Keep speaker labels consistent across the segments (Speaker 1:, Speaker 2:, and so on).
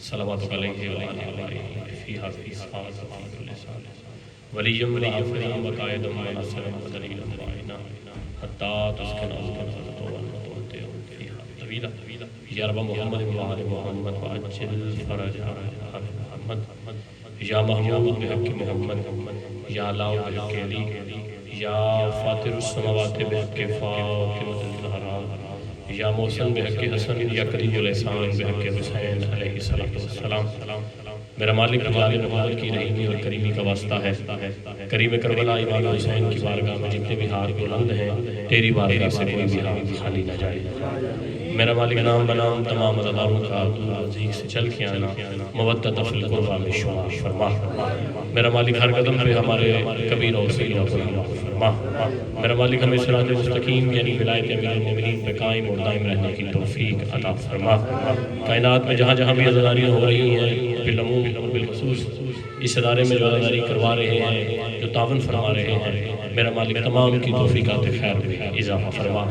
Speaker 1: صلواتك عليه وعلى آله في هذه الساعة وفي كل ساعة وليا وحافظا وقائدا وناصرا ودليلا معينا حتى تسكن أرضك وتمتع فيها طويلا يا رب محمد وآل محمد وعجل فرجها محمد یا محمود بحق محمد یا لا بحق علی یا فاتر السماوات بحق فاطمة الزہراء یا محسن بحق حسن یا کریم الاحسان بحق حسین علیہ السلام. میرا مالک جلال محمد کی رحیمی اور کریمی کا واسطہ ہے. کریم کربلا امام حسین کی بارگاہ میں جتنے بھی ہاتھ بلند ہیں تیری بارگاہ سے کوئی بھی ہاتھ خالی نہ جائے. میرا مالک نام بنام تمام عزاداروں کا عزیز سے چل کے آنا مودت فی القربہ میں شمار فرما. میرا مالک ہر قدم پہ ہمارے کبیر اور سیدوں کو فرما. میرا مالک ہمیں صراط مستقیم یعنی ولایت امیر المومنین پہ قائم اور دائم رہنے کی توفیق عطا فرما. کائنات میں جہاں جہاں بھی عزاداریاں ہو رہی ہیں بالعموم اور بالخصوص اس ادارے میں جو عزاداری کروا رہے ہیں جو تعاون فرما رہے ہیں میرا مالک تمام کی توفیقات خیر میں اضافہ فرما.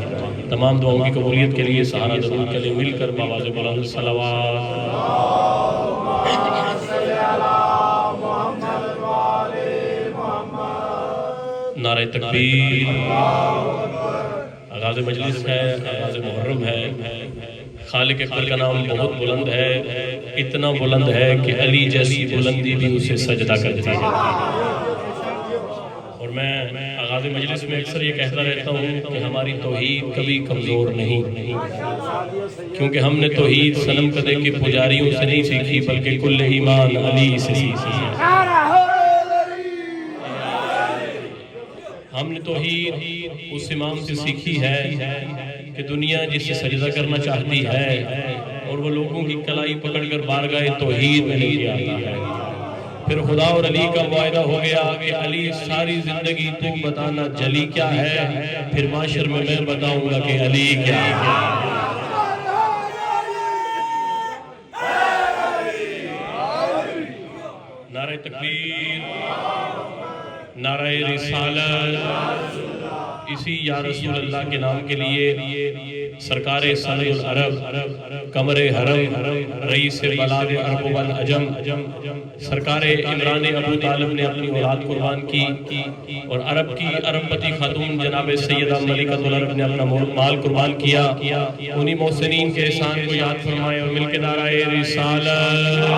Speaker 1: تمام دعاؤں کی قبولیت کے لیے سہارا ضرور کے لیے مل کر بآواز بلند صلوات. نعرہ تکبیر. آغاز مجلس ہے، آغاز محرم ہے. خالق اکبر کا نام بہت بلند ہے، اتنا بلند ہے کہ علی جیسی بلندی بھی اسے سجدہ کرتی ہے. اور میں آغاز مجلس میں اکثر یہ کہتا رہتا ہوں کہ ہماری توحید کبھی کمزور نہیں، کیونکہ ہم نے توحید صنم کدے کے پجاریوں سے نہیں سیکھی بلکہ کل ایمان علی سے سیکھی ہے. ہم نے توحید اس امام سے سیکھی ہے کہ دنیا جس سے سجدہ کرنا چاہتی ہے اور وہ لوگوں کی کلائی پکڑ کر بارگاہ توحید میں لے کے آتا ہے. پھر خدا اور علی کا معاہدہ ہو گیا کہ علی ساری زندگی تو بتانا جلی کیا ہے، پھر معاشر میں بتاؤں گا کہ علی کیا ہے. نعرہ تکبیر، نعرہ رسالت. اسی یا رسول اللہ کے نام کے لیے سرکار صدر العرب قمر حرم رئیس بلاد عرب والعجم سرکار عمران ابو طالب نے اپنی اولاد قربان کی اور عرب کی عرب پتی خاتون جناب سیدہ ملکۃ العرب نے اپنا مال قربان کیا. انہی محسنین کے احسان کو یاد فرمائے اور مل کے نعرہ رسالت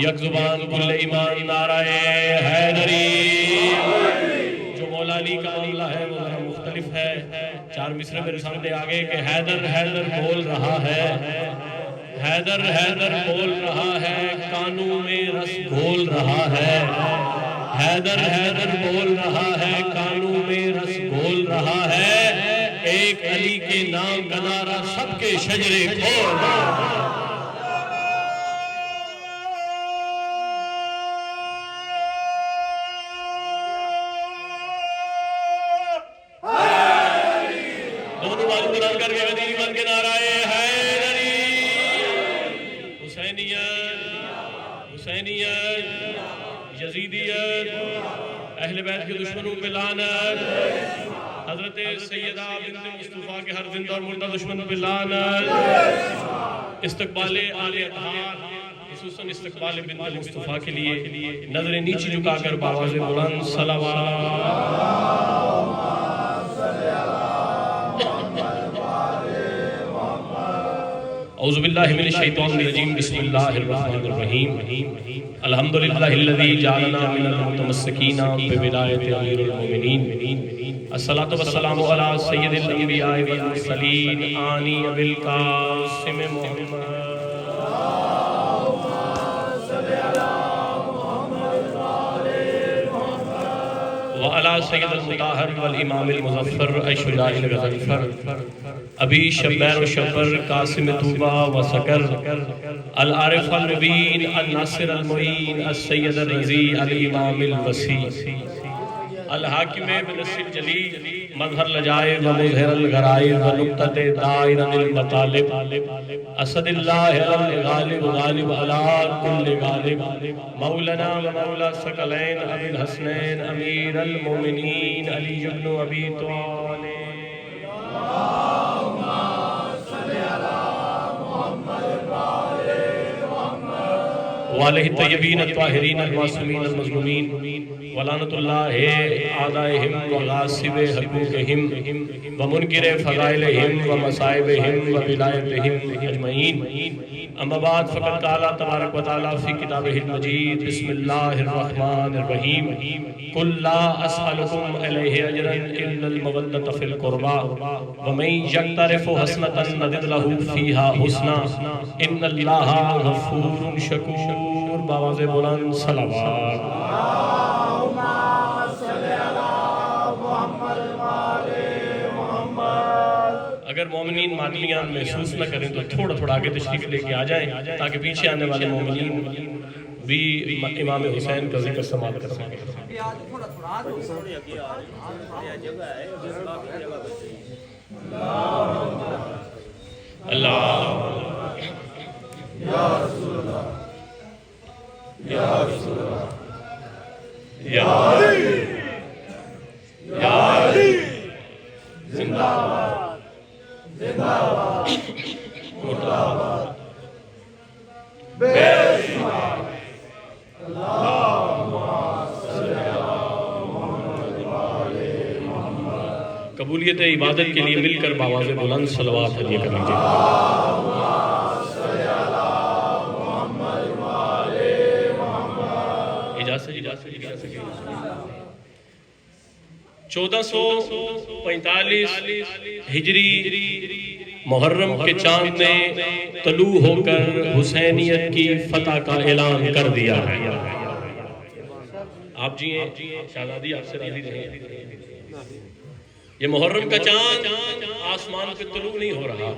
Speaker 1: یک زبان کل ایمان نعرہ حیدری. جو مولا علی کا معاملہ ہے وہ ذرا مختلف ہے. چار مصرے میرے سامنے آگے کہ حیدر حیدر بول رہا ہے، حیدر حیدر بول رہا ہے، کانوں میں رس گھول رہا ہے. حیدر حیدر بول رہا ہے، کانوں میں رس گھول رہا ہے. ایک علی کے نام کا نعرہ سب کے شجرے کھول رہا ہے. یزیدیت، اہل بیت کے دشمنوں پہ لعنت، حضرت سیدہ بنت مصطفیٰ کے ہر زندہ اور مردہ دشمن پہ لعنت. استقبال آل اطہار خصوصاً استقبال بنت مصطفیٰ کے لیے نظر نیچی جھکا کر بآواز بلند صلوات. اعوذ باللہ من الشیطان الرجیم بسم اللہ الرحمن الرحیم. الحمدللہ الذی جعلنا من المتمسکین بولایت امیر المومنین. الصلاۃ والسلام علی سید الانبیاء والمرسلین آنی ابی القاسم محمد وعلی سید المطہر والامام المظفر الشجاع الغضنفر ابی شبیر و شبر قاسم طوبہ و سکر العارف المبین الناصر المعین السید الرضی الامام الوسیع الحاکم بنص الجلیل مظہر لجائب و مظہر الغرائب و نقطۃ دائرہ المطالب اسد اللہ الغالب غالب علی کل غالب مولانا و مولا ثقلین ابی الحسنین امیر المومنین علی بن ابی طالب. اللہم صلی علی وآلہ الطیبین الطاہرین المعصومین المظلومین ولعنۃ اللہ اعدائہم وغاصب حقوقہم ومنکر فضائلہم ومصائبہم وولایتہم اجمعین. اما بعد فقد قال تبارک و تعالی فی کتابہ المجید بسم اللہ الرحمن الرحیم قل لا اسألکم علیہ اجرا الا المودۃ فی القربى ومن یقترف حسنۃ نزد لہ فیہا حسنا ان اللہ غفور شکور. باواز بلند صلوات. اگر مومنین مادلیان محسوس نہ کریں تو تھوڑا تھوڑا آگے تشریف لے کے آ جائیں تاکہ پیچھے آنے والے مومنین بھی امام حسین کا ذکر سماعت کر سکیں. اللہ یا رسول اللہ یا رسول اللہ یا علی یا علی زندہ باد زندہ باد مردہ باد بے شمار. اللہم صلی علی محمد وآلِ محمد. قبولیت عبادت کے لیے مل کر باواز بلند صلوات ہدیہ کر لیجیے. چودہ سو 1445 ہجری محرم کے چاند نے طلوع ہو کر حسینیت کی فتح کا اعلان کر دیا ہے. آپ جی ہیں شہزادی آپ سے راضی رہیں. یہ محرم کا چاند آسمان پہ طلوع نہیں ہو رہا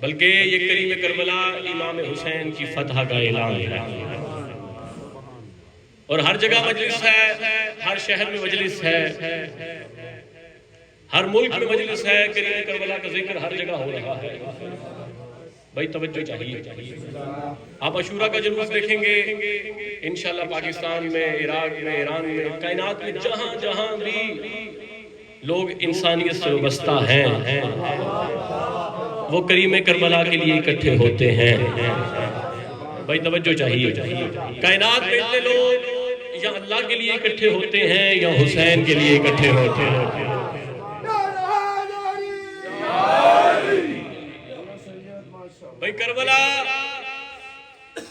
Speaker 1: بلکہ یہ کریم کربلا امام حسین کی فتح کا اعلان ہے. اور ہر جگہ مجلس ہے, ہر شہر میں مجلس ہے, ہر ملک میں مجلس ہے. کریم کربلا کا ذکر ہر جگہ ہو رہا ہے. بھائی توجہ چاہیے. آپ عاشورہ کا جلوس دیکھیں گے انشاءاللہ پاکستان میں, عراق میں, ایران میں, کائنات میں جہاں جہاں بھی لوگ انسانیت سے وابستہ ہیں وہ کریم کربلا کے لیے اکٹھے ہوتے ہیں. بھائی توجہ چاہیے. کائنات میں اتنے لوگ یا اللہ کے لیے اکٹھے ہوتے ہیں یا حسین کے لیے اکٹھے ہوتے ہیں. بھائی کربلا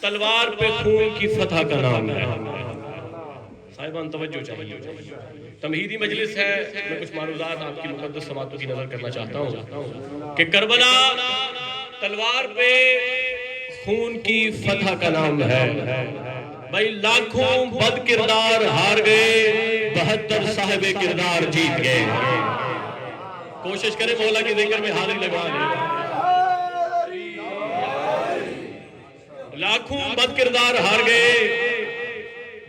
Speaker 1: تلوار پہ خون کی فتح کا نام ہے. صاحبان توجہ چاہیے. تمہیدی مجلس ہے. میں کچھ معروضات آپ کی مقدس سماعتوں کی نظر کرنا چاہتا ہوں کہ کربلا تلوار پہ خون کی فتح کا نام ہے. بھائی لاکھوں بد کردار ہار گئے, 72 صاحب کردار جیت گئے. کوشش کریں مولا کی ذکر میں حاضری لگا لیں. لاکھوں بد کردار ہار گئے,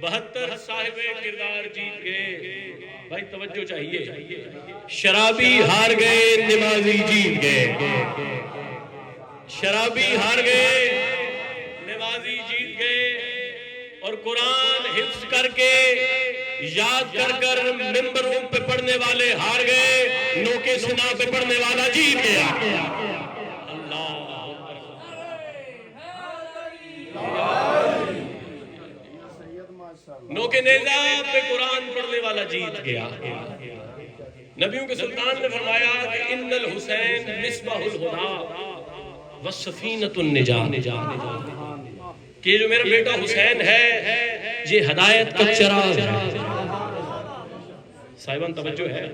Speaker 1: 72 صاحب کردار جیت گئے. بھائی توجہ چاہیے. شرابی ہار گئے, نمازی جیت گئے. شرابی ہار گئے, نمازی جیت گئے. اور قرآن حفظ کر کے یاد کر کر ممبروں پہ پڑھنے والے ہار گئے, نوکے سنا پہ پڑھنے والا جیت گیا. نوکے نیزہ پہ قرآن پڑھنے والا جیت گیا. نبیوں کے سلطان نے فرمایا کہ ان الحسین مصباح الہدی والسفینۃ النجاۃ, کہ جو میرا بیٹا حسین ہے یہ ہدایت کا چراغ ہے. صاحبان توجہ ہے.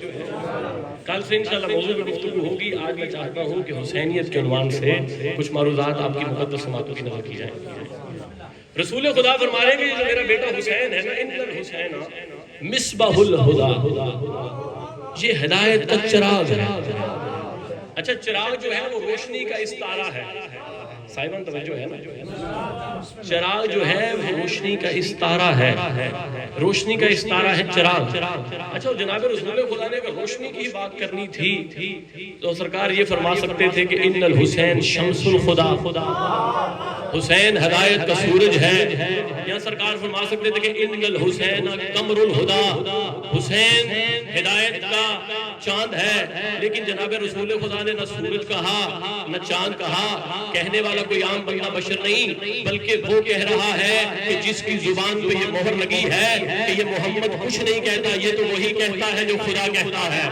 Speaker 1: کل سے انشاءاللہ موضوع پر گفتگو ہوگی. آج میں چاہتا ہوں کہ حسینیت کے عنوان سے کچھ معروضات آپ کی مقدس سماعتوں کی نظر کی جائیں. رسول خدا فرما رہے ہیں کہ جو میرا بیٹا حسین ہے نا, ان الحسین مصباح الہدی, یہ ہدایت کا چراغ ہے. اچھا چراغ جو ہے وہ روشنی کا استعارہ ہے. صاحبان توجہ ہے نا. چراغ جو ہے وہ روشنی کا استعارہ ہے. روشنی کا استعارہ ہے چراغ. اچھا جناب رسول خدا نے اگر روشنی کی بات کرنی تھی تو سرکار یہ فرما سکتے تھے کہ ان الحسین شمس الخدا, حسین ہدایت کا سورج ہے. یا سرکار فرما سکتے تھے کہ ان الحسین قمر الہدی, حسین ہدایت کا چاند ہے، لیکن جناب رسول خدا نے نہ سورج کہا نہ چاند کہا. کہنے والا کوئی عام بندہ بشر نہیں، بلکہ وہ کہہ رہا ہے کہ جس کی زبان پہ یہ مہر لگی ہے کہ یہ محمد کچھ نہیں کہتا، یہ تو وہی کہتا ہے جو خدا کہتا ہے.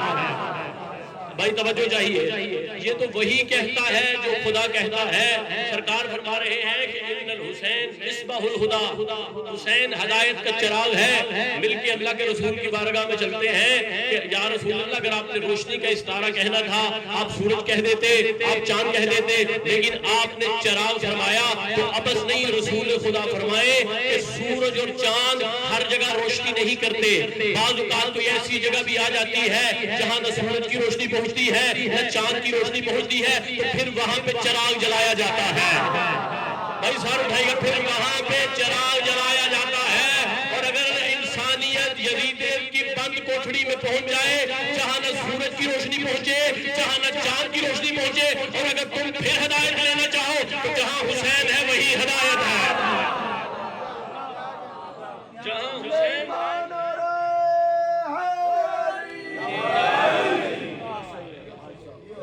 Speaker 1: بھائی توجہ چاہیے، یہ تو وہی کہتا ہے جو خدا کہتا ہے. سرکار فرما رہے ہیں کہ ان الحسین مصباح الہدی، حسین ہدایت کا چراغ ہے. مل کے اللہ کے رسول کی بارگاہ میں چلتے ہیں کہ یا رسول اللہ، اگر آپ نے روشنی کا استعارہ کہنا تھا آپ سورج کہہ دیتے، آپ چاند کہہ دیتے، لیکن آپ نے چراغ فرمایا تو ابس نہیں. رسول خدا فرمائے کہ سورج اور چاند ہر جگہ روشنی نہیں کرتے. بعض اوقات کوئی ایسی جگہ بھی آ جاتی ہے جہاں نہ سورج کی روشنی پہنچتی ہے نہ چاند کی روشنی پہنچتی ہے، تو پھر وہاں پہ چراغ جلایا جاتا ہے. بھائی سار اٹھائیے گا، پھر وہاں پہ چراغ جلایا جاتا ہے. اور اگر انسانیت یزید کی بند کوٹھڑی میں پہنچ جائے جہاں نہ سورج کی روشنی پہنچے جہاں نہ چاند کی روشنی پہنچے، اور اگر تم پھر ہدایت لینا چاہو تو جہاں حسین ہے وہی ہدایت ہے. جہاں حسین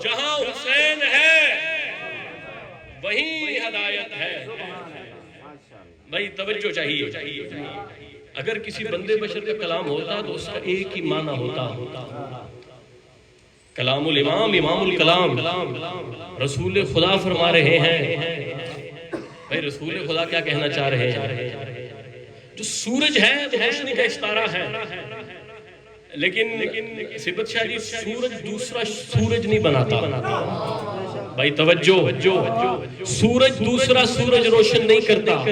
Speaker 1: جہاں حسین ہے وہیں ہدایت ہے. بھائی توجہ چاہیے. اگر کسی بندے بشر کا کلام ہوتا تو اس کا ایک ہی معنی ہوتا، کلام الامام، امام الکلام. رسول خدا فرما رہے ہیں. بھائی رسول خدا کیا کہنا چاہ رہے ہیں؟ جو سورج ہے تو روشنی کا استعارہ ہے، لیکن صفت شاہ جی سورج دوسرا سورج نہیں بناتا. بھائی توجہ، سورج دوسرا سورج روشن نہیں کرتا،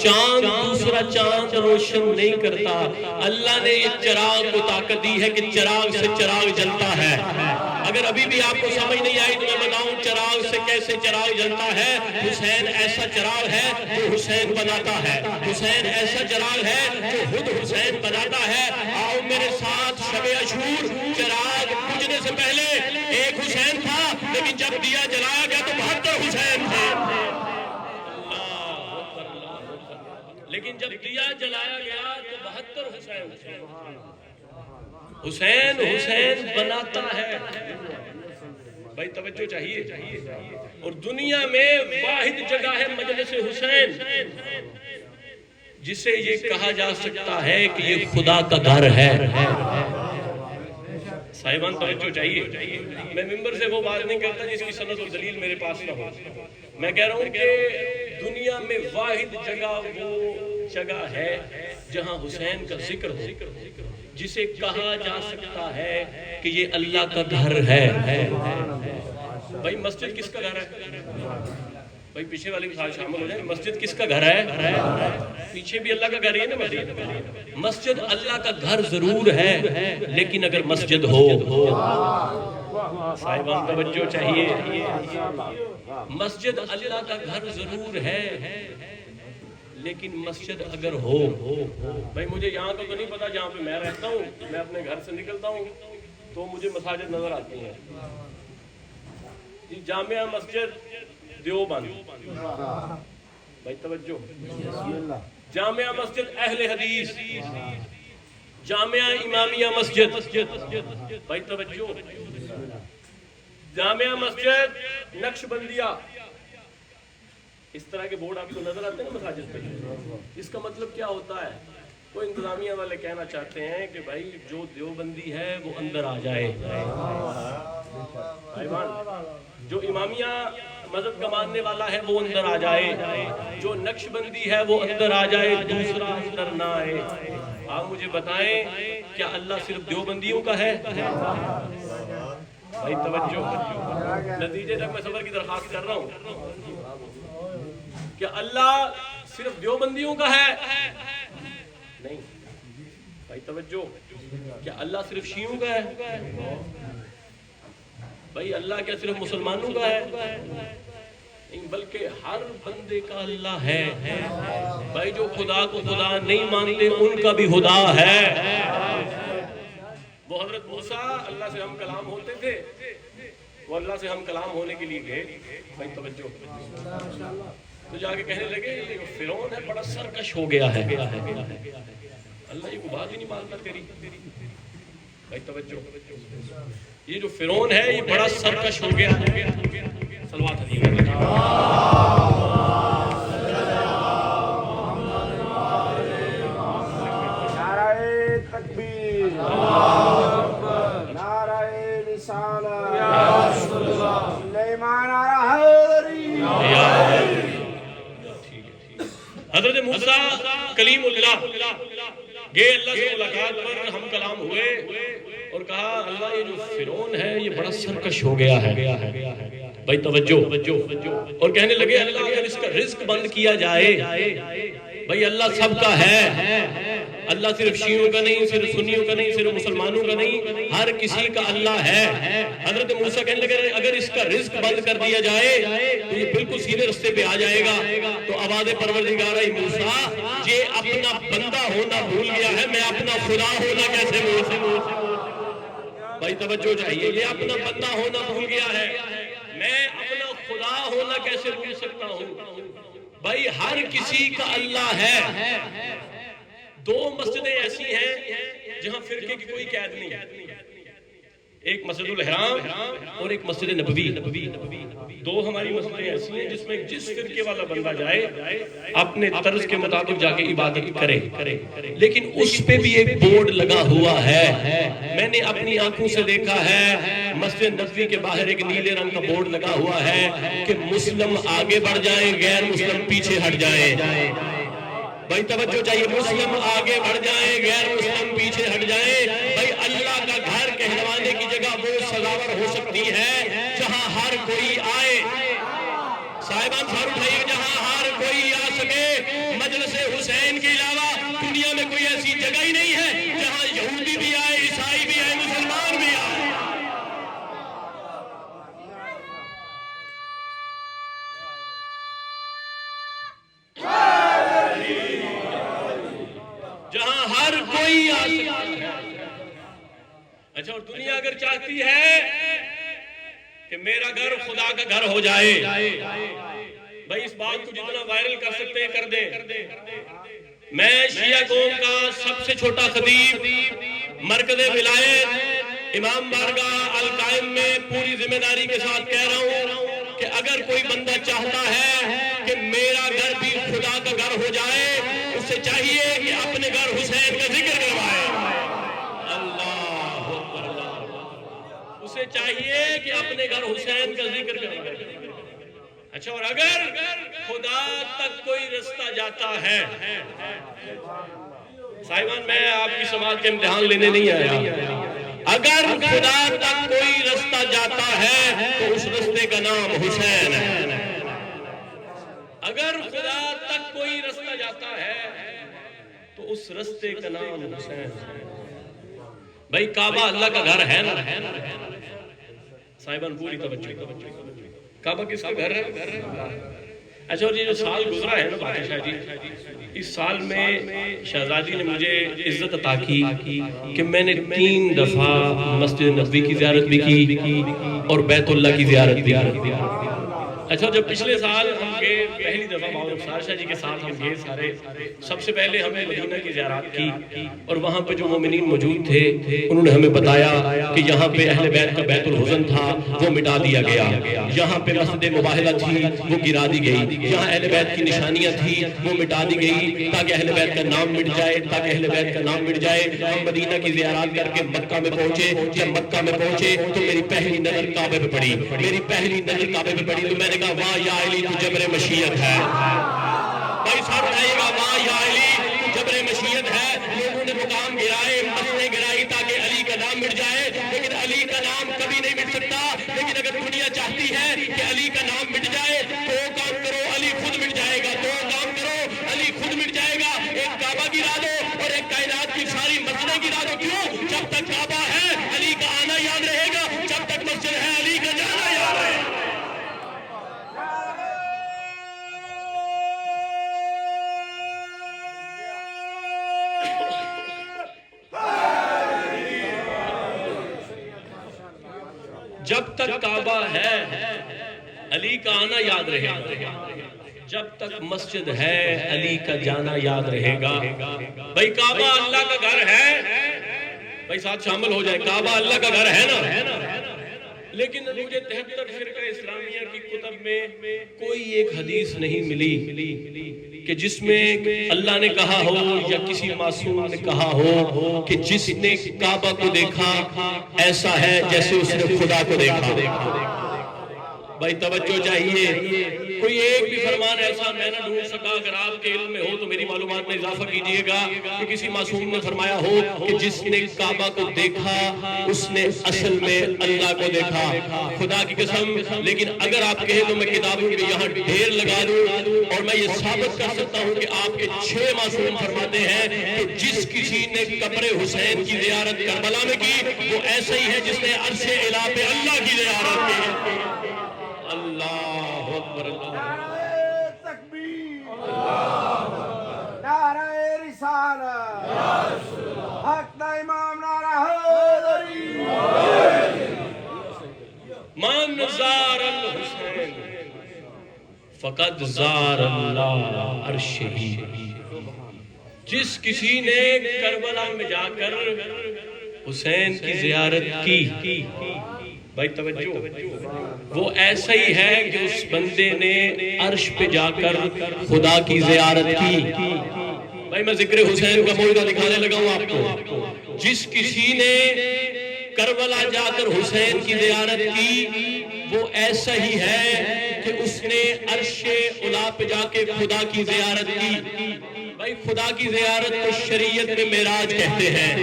Speaker 1: چاند دوسرا چاند روشن نہیں کرتا. اللہ نے یہ چراغ کو طاقت دی ہے کہ چراغ سے چراغ جلتا ہے. اگر ابھی بھی آپ کو سمجھ نہیں آئی تو میں بتاؤں چراغ سے کیسے چراغ جلتا ہے. حسین ایسا چراغ ہے جو حسین بناتا ہے، حسین ایسا چراغ ہے جو خود حسین بناتا ہے. آؤ میرے ساتھ شب عاشور، چراغ بجھنے سے پہلے ایک حسین تھا، لیکن جب دیا جلایا گیا تو 72 حسین تھے. لیکن جب دیا جلایا گیا تو 72 حسین تھے. حسین بناتا ہے. بھائی توجہ چاہیے. اور دنیا میں واحد جگہ ہے مجلس حسین جسے یہ کہا جا سکتا ہے کہ یہ خدا کا گھر ہے. صاحبان توجہ چاہیے. میں ممبر سے وہ بات نہیں کرتا جس کی سند اور دلیل میرے پاس نہ ہو. میں کہہ رہا ہوں کہ دنیا میں واحد جگہ وہ جگہ ہے جہاں حسین کا ذکر ہو، جسے کہا جا سکتا ہے کہ یہ اللہ کا گھر ہے. بھائی مسجد کس کا گھر ہے؟ بھائی پیچھے والے مثال شامل ہو جائیں. مسجد کس کا گھر ہے؟ پیچھے بھی اللہ کا گھر ہی ہے نا. مسجد اللہ کا گھر ضرور ہے، لیکن اگر مسجد ہو، صاحبان توجہ چاہیے، مسجد اللہ کا گھر ضرور ہے لیکن مسجد اگر ہو. بھائی مجھے یہاں کا تو نہیں پتا، جہاں پہ میں رہتا ہوں میں اپنے گھر سے نکلتا ہوں تو مجھے مساجد نظر آتی ہیں. جامعہ مسجد دیوبند، بھائی توجہ، جامعہ مسجد اہل حدیث، جامعہ امامیہ مسجد، بھائی توجہ، جامعہ مسجد نقش بندیہ. اس طرح کے بورڈ آپ کو نظر آتے ہیں مساجد پہ. اس کا مطلب کیا ہوتا ہے؟ وہ انتظامیہ والے کہنا چاہتے ہیں کہ بھائی جو دیوبندی ہے وہ اندر آ جائے. جو امامیہ مذہب کا ماننے والا ہے وہ اندر آ جائے، جو نقش بندی ہے وہ اندر آ جائے، دوسرا اندر نہ آئے. آپ مجھے بتائیں کیا اللہ صرف دیوبندیوں کا ہے؟ بھائی توجہ، نتیجے تک میں صبر کی درخواست کر رہا ہوں. کیا اللہ صرف دیوبندیوں کا ہے؟ نہیں. بھائی توجہ، کیا اللہ صرف شیعوں کا ہے؟ بھائی اللہ کیا صرف مسلمانوں کا ہے؟ نہیں، بلکہ ہر بندے کا اللہ ہے. بھائی جو خدا کو خدا نہیں مانتے ان کا بھی خدا ہے. وہ حضرت موسیٰ اللہ سے ہم کلام ہوتے تھے، وہ اللہ سے ہم کلام ہونے کے لیے گئے. بھائی توجہ، تو جا کے کہنے لگے یہ فرعون ہے بڑا سرکش ہو گیا ہے، اللہ یہ کو بات ہی نہیں مانتا تیری. بھائی توجہ، یہ جو فرعون ہے یہ بڑا سرکش ہو گیا ہے. صلوات علیہ
Speaker 2: تکبیر، نعرہ رسالت، سلیمان حیدری.
Speaker 1: حضرت موسیٰ کلیم اللہ گئے اللہ سے ملاقات پر ہم کلام ہوئے اور کہا اللہ یہ جو فرعون ہے یہ بڑا سرکش ہو گیا ہے. بھائی توجہ، اور کہنے لگے اللہ اگر اس کا رزق بند کیا جائے، بھائی اللہ سب کا ہے، اللہ صرف شیعوں کا نہیں، صرف سنیوں کا نہیں، صرف مسلمانوں کا نہیں، ہر کسی کا اللہ ہے. حضرت موسیٰ کہنے لگے اگر اس کا رزق بند کر دیا جائے تو یہ بالکل سیدھے رستے پہ آ جائے گا. تو آواز پروردگار موسیٰ یہ اپنا بندہ ہونا بھول گیا ہے، میں اپنا خدا ہونا کیسے بھول سکوں؟ بھائی توجہ چاہیے، یہ اپنا بندہ ہونا بھول گیا ہے، میں اپنا خدا ہونا کیسے بھول سکتا ہوں؟ بھائی ہر کسی کا اللہ ہے. دو مسجدیں ایسی ہیں جہاں فرقے کی کوئی قید نہیں ہے، ایک مسجد الحرام اور ایک مسجد نبوی. دو ہماری مسجدیں ایسی ہیں جس میں جس فرقے والا بندہ جائے اپنے طرز کے مطابق جا کے عبادت کرے، لیکن اس پہ بھی ایک بورڈ لگا ہوا ہے. میں نے اپنی آنکھوں سے دیکھا ہے مسجد نبوی کے باہر ایک نیلے رنگ کا بورڈ لگا ہوا ہے کہ مسلم آگے بڑھ جائیں، غیر مسلم پیچھے ہٹ جائیں. بھائی توجہ چاہیے، مسلم آگے بڑھ جائیں، غیر مسلم پیچھے ہٹ جائیں. بھائی اللہ کا گھر کہلوانے کی جگہ وہ سزاور ہو سکتی ہے جہاں ہر کوئی آئے. صاحبان سر اٹھائیے، جہاں ہر کوئی آ سکے. مجلس حسین کے علاوہ دنیا میں کوئی ایسی جگہ ہی نہیں ہے جہاں یہودی بھی آئے، عیسائی بھی آئے، مسلمان بھی آئے. جہاں ہر کوئی آ سکتا ہے. اچھا، اور دنیا اگر چاہتی ہے کہ میرا گھر خدا کا گھر ہو جائے، بھائی اس بات کو جتنا وائرل کر سکتے ہیں کر دیں. میں شیعہ قوم کا سب سے چھوٹا خطیب مرکز ولایت امام بارگاہ القائم میں پوری ذمہ داری کے ساتھ کہہ رہا ہوں کہ اگر کوئی بندہ چاہتا ہے کہ میرا گھر بھی خدا کا گھر ہو جائے، اسے چاہیے کہ اپنے گھر حسین کا ذکر کروائے. اللہ اکبر، اسے چاہیے کہ اپنے گھر حسین کا ذکر کروائے. اچھا، اور اگر خدا تک کوئی رستہ جاتا ہے، صاحبان میں آپ کی سماعت کے امتحان لینے نہیں آیا، اگر خدا تک کوئی رستہ جاتا ہے تو اس رستے کا نام حسین ہے. اگر خدا تک کوئی رستہ جاتا ہے تو اس رستے کا نام حسین ہے. بھائی کعبہ اللہ کا گھر ہے نا؟ صاحبان پوری توجہ، کعبہ کس کا گھر ہے؟ اچھا، اور یہ جو سال گزرا ہے نا بادشاہ جی، اس سال میں شہزادی نے مجھے عزت عطا کی کہ میں نے 3 دفعہ مسجد نبوی کی زیارت بھی کی اور بیت اللہ کی زیارت بھی کی. اچھا، جب پچھلے سال ہم گئے پہلی دفعہ باور افسار شاہ جی کے ساتھ ہم گئے سارے، سب سے پہلے ہمیں مدینہ کی زیارت کی اور وہاں پہ جو مومنین موجود تھے انہوں نے ہمیں بتایا کہ یہاں پہ اہل بیت کا بیت الحزن تھا وہ مٹا دیا گیا، یہاں پہ مسجد مباہلہ تھی وہ گرا دی گئی، یہاں اہل بیت کی نشانیاں تھی وہ مٹا دی گئی تاکہ اہل بیت کا نام مٹ جائے، تاکہ اہل بیت کا نام مٹ جائے. ہم مدینہ کی زیارت کر کے مکہ میں پہنچے. جب مکہ میں پہنچے تو میری پہلی نظر کعبے پہ پڑی، میری پہلی نظر کعبے پہ پڑی تو میں نے کہا واہ یا علی تو جبر مشیت ہے. بھائی ساتھ اٹھائیے گا، واہ یا علی تو جبر مشیت ہے. لوگوں نے مقام گرائے، مسجدیں گرائی تاکہ علی کا نام مٹ جائے، لیکن علی کا نام کبھی نہیں مٹ سکتا. لیکن اگر دنیا چاہتی ہے کہ علی کا نام مٹ جائے تو کام کرو، علی خود مٹ جائے گا. تو کام کرو، علی خود مٹ جائے گا. ایک کعبہ گرا دو اور ایک کائنات کی ساری مسجدیں گرا دو. کیوں؟ جب تک کعبہ ہے علی کا آنا یاد رہے گا، جب تک مسجد ہے علی کا جانا یاد رہے گا. جب تک کعبہ ہے علی کا آنا یاد رہے گا، جب تک مسجد ہے علی کا جانا یاد رہے گا. بھائی کعبہ اللہ کا گھر ہے، بھائی ساتھ شامل ہو جائے. کعبہ اللہ کا گھر ہے نا, لیکن مجھے 73 فرقہ اسلامیہ کی کتب میں کوئی ایک حدیث نہیں ملی کہ جس میں اللہ نے کہا ہو یا کسی معصوم نے کہا ہو کہ جس نے کعبہ کو دیکھا ایسا ہے جیسے اس نے خدا کو دیکھا. بھائی توجہ چاہیے, کوئی ایک بھی فرمان ایسا میں نہ ڈھونڈ سکا. اگر آپ کے علم میں ہو تو میری معلومات میں اضافہ کیجئے گا کہ کسی معصوم نے فرمایا ہو کہ جس نے کعبہ کو دیکھا اس نے اصل میں اللہ کو دیکھا. خدا کی قسم, لیکن اگر آپ کہیں تو میں کتابوں کے یہاں ڈھیر لگا دوں اور میں یہ ثابت کر سکتا ہوں کہ آپ کے 6 معصوم فرماتے ہیں کہ جس کسی نے قبر حسین کی زیارت کربلا میں کی وہ ایسا ہی ہے جس نے عرش الہ پہ اللہ کی زیارت کی. اللہ اکبر.
Speaker 2: نعرہ تکبیر, نعرہ رسالت, حق دا امام نعرہ حیدری.
Speaker 1: من زار الحسین فقد زار اللہ عرشہ. جس کسی نے کربلا میں جا کر حسین کی زیارت کی, بھائی توجہ, وہ ایسا ہی ہے کہ اس بندے نے عرش پہ جا کر خدا کی زیارت کی. بھائی میں ذکر حسین کا موضوع دکھانے لگا ہوں آپ کو. جس کسی نے کربلا جا کر حسین کی زیارت کی وہ ایسا ہی ہے کہ اس نے عرش اعلیٰ پہ جا کے خدا کی زیارت کی. بھائی خدا کی زیارت کو شریعت میں معراج کہتے ہیں.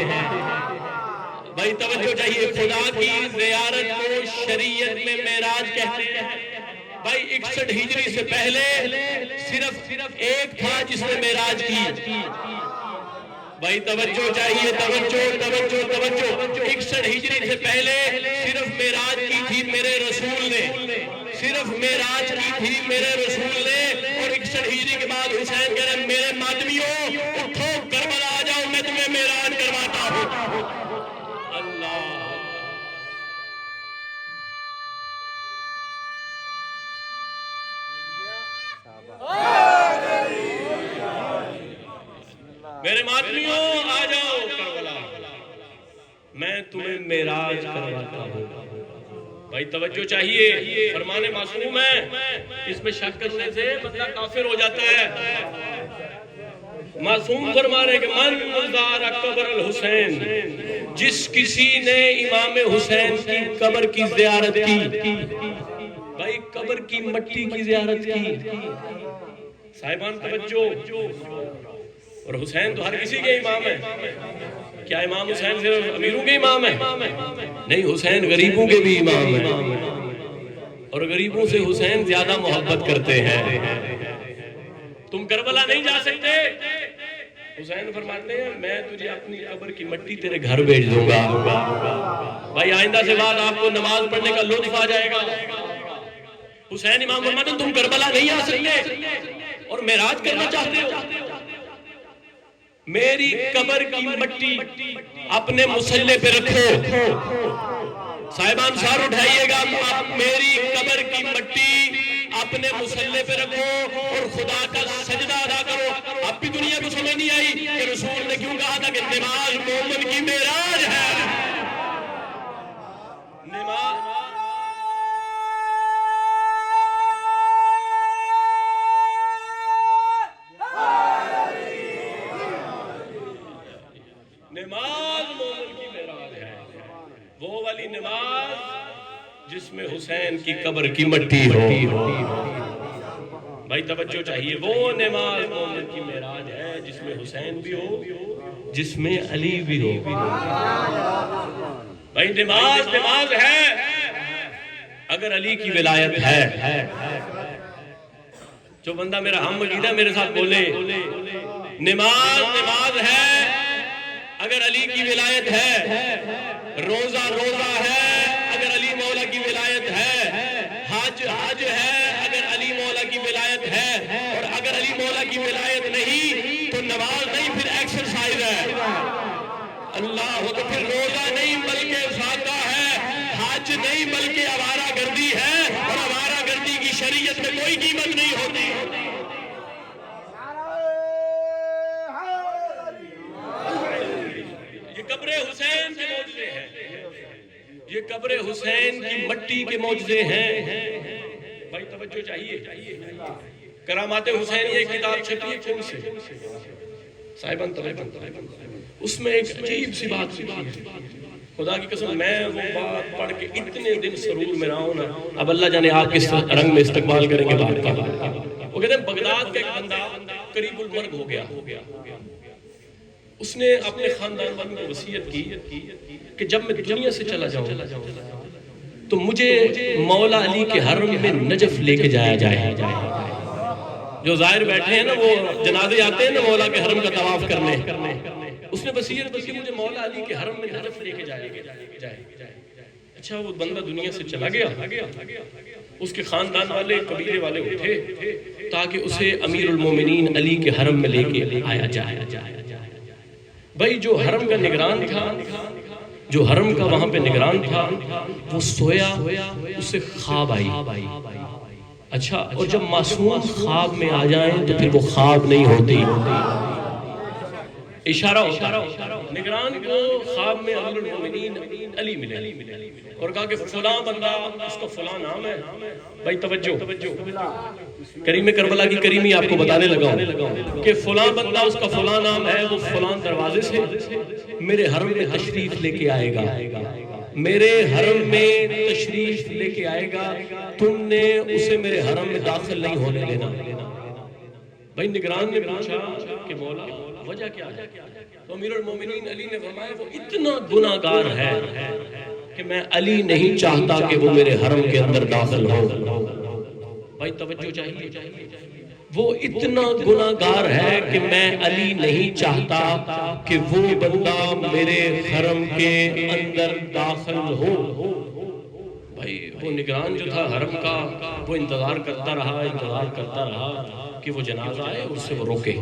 Speaker 1: بھائی توجہ چاہیے, خدا کی زیارت کو شریعت میں معراج کہتے ہیں. بھائی 61 ہجری سے پہلے صرف ایک تھا جس نے معراج کی. بھائی توجہ چاہیے, توجہ. 61 ہجری سے پہلے صرف معراج کی تھی میرے رسول نے, صرف معراج کی تھی میرے رسول نے. اور 61 ہجری کے بعد حسین کہہ رہے ہیں میرے ماتمیوں اٹھو کربلا آ جاؤ میں تمہیں معراج کرواتا ہوں. میرے ماتمیوں آ جاؤ کربلا, میں تمہیں معراج کرواتا ہوں. بھائی توجہ چاہیے, فرمان معصوم ہے, اس میں شک کرنے سے بندہ کافر ہو جاتا ہے. معصوم فرما رہے کہ من زار قبر الحسین, جس کسی نے امام حسین کی قبر کی زیارت کی. بھائی قبر کی مٹی کی زیارت کی. صاحبان توجہ, اور حسین تو ہر کسی کے امام ہے. کیا امام حسین صرف امیروں کے امام ہے؟ نہیں, حسین غریبوں کے بھی امام ہے, اور غریبوں سے حسین زیادہ محبت کرتے ہیں. تم کربلا نہیں جا سکتے, حسین فرماتے ہیں میں تجھے اپنی قبر کی مٹی تیرے گھر بھیج دوں گا. بھائی آئندہ سے بعد آپ کو نماز پڑھنے کا لطف آ جائے گا. حسین امام فرماتے ہیں تم کربلا نہیں آ سکتے اور معراج کرنا چاہتے ہو, میری قبر کی مٹی اپنے مصلے پہ رکھو. صاحبان سار اٹھائیے گا, میری قبر کی مٹی اپنے مصلے پہ رکھو اور خدا کا سجدہ ادا کرو. اب بھی دنیا کو سمجھ نہیں آئی کہ رسول نے کیوں کہا تھا کہ نماز مومن کی معراج ہے. نماز مومن کی معراج ہے, وہ والی نماز جس میں حسین کی قبر کی مٹی ہو. بھائی توجہ چاہیے, وہ نماز مومن کی معراج ہے جس میں حسین بھی ہو, جس میں علی بھی ہو. بھائی نماز ہے اگر علی کی ولایت ہے. جو بندہ میرا ہم مجید ہے میرے ساتھ بولے, نماز ہے اگر علی کی ولایت ہے. روزہ ہے اگر علی مولا کی ولایت ہے. حج ہے اگر علی مولا کی ولایت ہے. اور اگر علی مولا کی ولایت نہیں تو نماز نہیں, پھر ایکسرسائز ہے. اللہ ہو, تو پھر روزہ نہیں بلکہ صدقہ ہے, حج نہیں بلکہ آوارہ گردی ہے, اور آوارہ گردی کی شریعت میں کوئی قیمت نہیں ہوتی. قبر حسین کے یہ قبر حسین کی مٹی کے معجزے ہیں. بھائی توجہ چاہیے. کرامات حسین یہ کتاب چھپی ہے کون سے صاحبان توجہ. اس میں ایک عجیب سی بات لکھی ہے. خدا کی قسم میں وہ بات پڑھ کے اتنے دن سرور میں رہا ہوں نا. اب اللہ جانے آپ کس رنگ میں استقبال کریں گے بات کا. وہ کہتے ہیں بغداد کا ایک بندہ قریب المرگ ہو گیا. اس نے اپنے خاندان والوں کو وصیت کی کہ جب میں دنیا سے چلا جاؤں تو مجھے مولا علی کے حرم میں نجف لے کے جایا جائے. جو ظاہر بیٹھے ہیں نا وہ جنازے آتے ہیں نا مولا کے حرم کا طواف کرنے. اس نے وصیت کی کہ مجھے مولا علی کے حرم میں نجف لے کے جائے. اچھا وہ بندہ دنیا سے چلا گیا. اس کے خاندان والے قبیلے والے اٹھے تاکہ اسے امیر المومنین علی کے حرم میں لے کے آیا جائے. بھائی جو حرم کا نگران تھا, جو حرم کا وہاں پہ نگران تھا, وہ سویا, اسے خواب آئی. اچھا اور جب معصوم خواب میں آ جائیں تو پھر وہ خواب نہیں ہوتی. اشارہ ہوتا نگران کو خواب میں امیر المومنین علی ملے اور کہا کہ فلاں بندہ اس کا فلاں نام ہے. بھائی توجہ, کریم کربلا کی کریمی آپ کو بتانے لگا ہوں کہ فلاں بندہ اس کا فلاں نام ہے, وہ فلاں دروازے سے میرے حرم میں تشریف لے کے آئے گا, میرے حرم میں تشریف لے کے آئے گا, تم نے اسے میرے حرم میں داخل نہیں ہونے دینا. بھائی نگران نے پوچھا کہ مولا وجہ کیا ہے؟ تو امیر المومنین علی نے فرمایا وہ اتنا گناہگار ہے کہ میں علی نہیں چاہتا کہ وہ میرے حرم کے اندر داخل ہو. بھائی توجہ چاہیے. وہ اتنا گناہگار ہے کہ میں علی نہیں چاہتا کہ وہ بندہ میرے حرم کے اندر داخل ہو. بھائی وہ نگران جو تھا حرم کا وہ انتظار کرتا رہا کہ وہ جنازہ آئے اور اس سے وہ روکے,